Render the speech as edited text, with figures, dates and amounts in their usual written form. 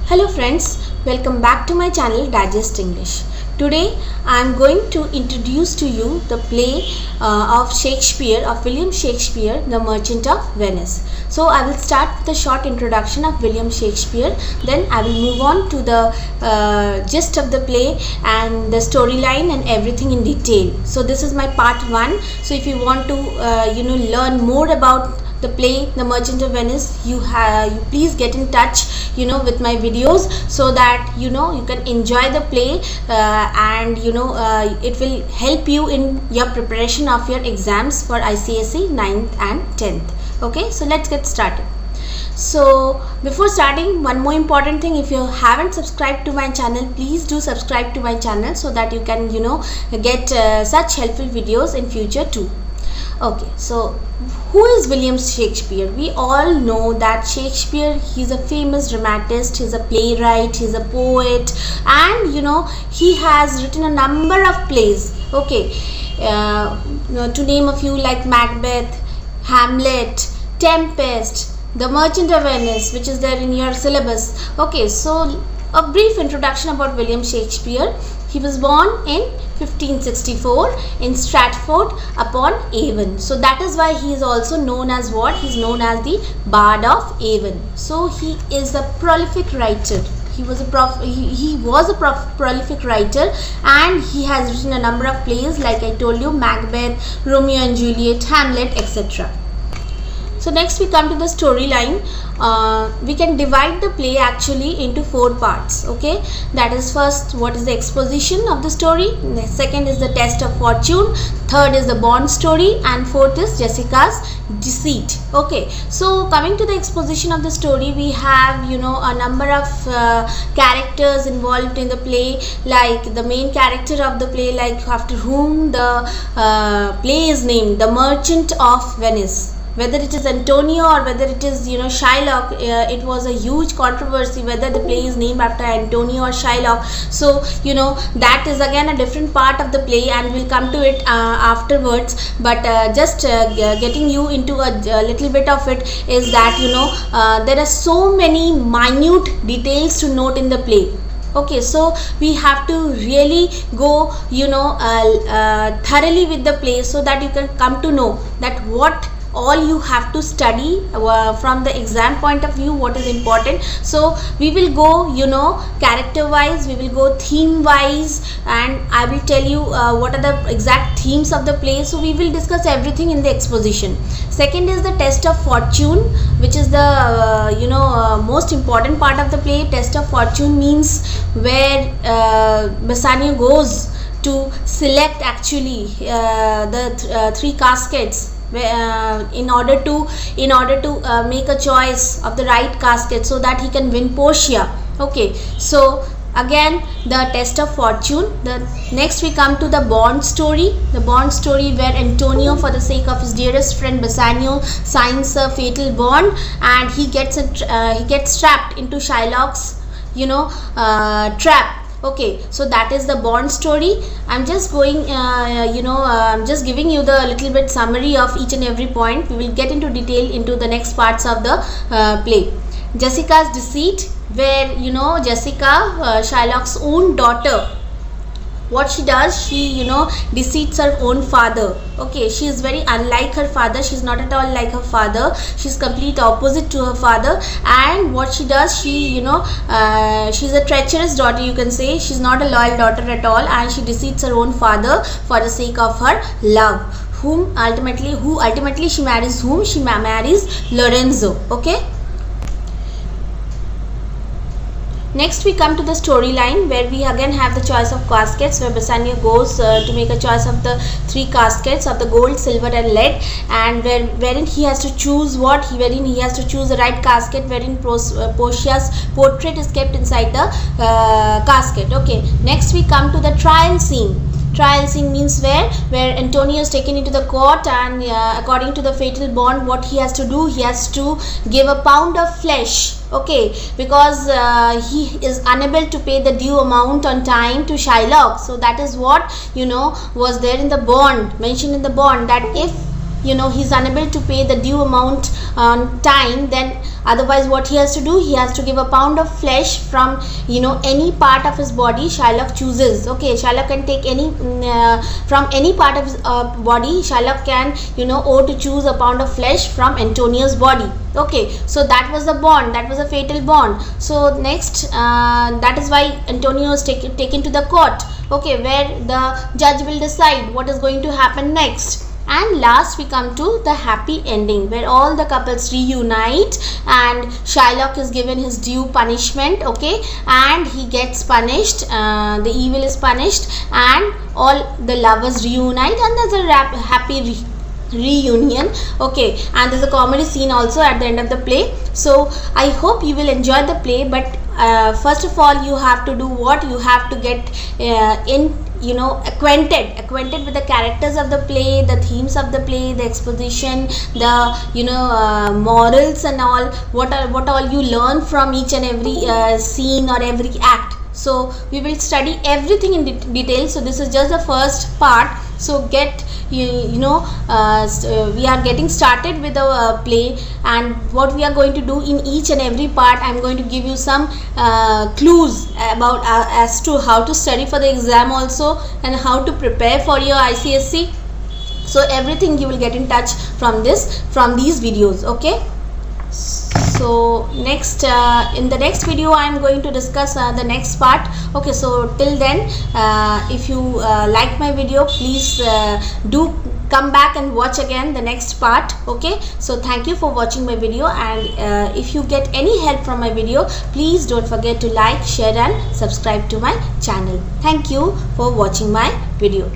Hello friends, welcome back to my channel Digest English. Today I am going to introduce to you the play of William Shakespeare, The Merchant of Venice. So I will start with a short introduction of William Shakespeare, then I will move on to the gist of the play and the storyline and everything in detail. So this is my part 1. So if you want to learn more about the play The Merchant of Venice, you please get in touch with my videos, so that you can enjoy the play and it will help you in your preparation of your exams for ICSE 9th and 10th. Okay, so let's get started. So before starting, one more important thing: if you haven't subscribed to my channel, please do subscribe to my channel so that you can get such helpful videos in future too. Okay, so who is William Shakespeare? We all know that Shakespeare, he's a famous dramatist, he's a playwright, he's a poet, and he has written a number of plays. Okay, to name a few, like Macbeth, Hamlet, Tempest, The Merchant of Venice, which is there in your syllabus. Okay, so a brief introduction about William Shakespeare. He was born in 1564 in Stratford upon Avon. So that is why he is also known as what? He is known as the Bard of Avon. So he is a prolific writer. He was a prolific writer, and he has written a number of plays, like I told you: Macbeth, Romeo and Juliet, Hamlet, etc. So next we come to the storyline. We can divide the play actually into 4 parts. Okay, that is, first, what is the exposition of the story, the second is the test of fortune, third is the Bond story, and fourth is Jessica's deceit. Okay, so coming to the exposition of the story, we have a number of characters involved in the play, like the main character of the play, like after whom the play is named, the Merchant of Venice. Whether it is Antonio or whether it is Shylock, it was a huge controversy whether the play is named after Antonio or Shylock. So that is again a different part of the play, and we'll come to it afterwards. But just getting you into a little bit of it is that there are so many minute details to note in the play. Okay, so we have to really go thoroughly with the play, so that you can come to know that what all you have to study from the exam point of view, what is important. So we will go character wise, we will go theme wise, and I will tell you what are the exact themes of the play. So we will discuss everything in the exposition. Second is the test of fortune, which is the most important part of the play. Test of fortune means where Bassanio goes to select actually the 3 caskets, in order to make a choice of the right casket, so that he can win Portia. Okay, so again the test of fortune. The next we come to the Bond story. The Bond story, where Antonio, for the sake of his dearest friend Bassanio, signs a fatal bond, and he gets trapped into Shylock's trap. Okay, so that is the Bond story. I'm just going I'm just giving you the little bit summary of each and every point. We will get into detail into the next parts of the play. Jessica's deceit, where Jessica, Shylock's own daughter, what she does, she deceits her own father. Okay, she is very unlike her father. She's not at all like her father. She's complete opposite to her father. And what she does, she she's a treacherous daughter, you can say. She's not a loyal daughter at all, and she deceits her own father for the sake of her love, who ultimately she marries Lorenzo. Okay, next we come to the storyline, where we again have the choice of caskets, where Bassanio goes to make a choice of the 3 caskets of the gold, silver and lead, and wherein he has to choose the right casket, wherein Portia's portrait is kept inside the casket. Okay, next we come to the trial scene. Trial scene means where Antonio is taken into the court, and according to the fatal bond, what he has to do, he has to give a pound of flesh. Okay, because he is unable to pay the due amount on time to Shylock. So that is what was there in the bond, mentioned in the bond, that if he's unable to pay the due amount on time, then otherwise what he has to do, he has to give a pound of flesh from any part of his body Shylock chooses. Okay, Shylock can take any from any part of his body. Shylock can owe to choose a pound of flesh from Antonio's body. Okay, so that was the bond, that was a fatal bond. So next, that is why Antonio is taken to the court, okay, where the judge will decide what is going to happen next. And last we come to the happy ending, where all the couples reunite and Shylock is given his due punishment, okay, and he gets punished, the evil is punished, and all the lovers reunite, and there's a happy reunion. Okay, and there's a comedy scene also at the end of the play. So I hope you will enjoy the play, but first of all you have to do what? You have to get acquainted with the characters of the play, the themes of the play, the exposition, the morals and all, what all you learn from each and every scene or every act. So we will study everything in detail. So this is just the first part. So get we are getting started with the play, and what we are going to do in each and every part, I am going to give you some clues about as to how to study for the exam also, and how to prepare for your ICSE. So everything you will get in touch from these videos. Okay, so next in the next video I am going to discuss the next part. Okay, so till then, if you like my video, please do come back and watch again the next part. Okay, so thank you for watching my video, and if you get any help from my video, please don't forget to like, share and subscribe to my channel. Thank you for watching my video.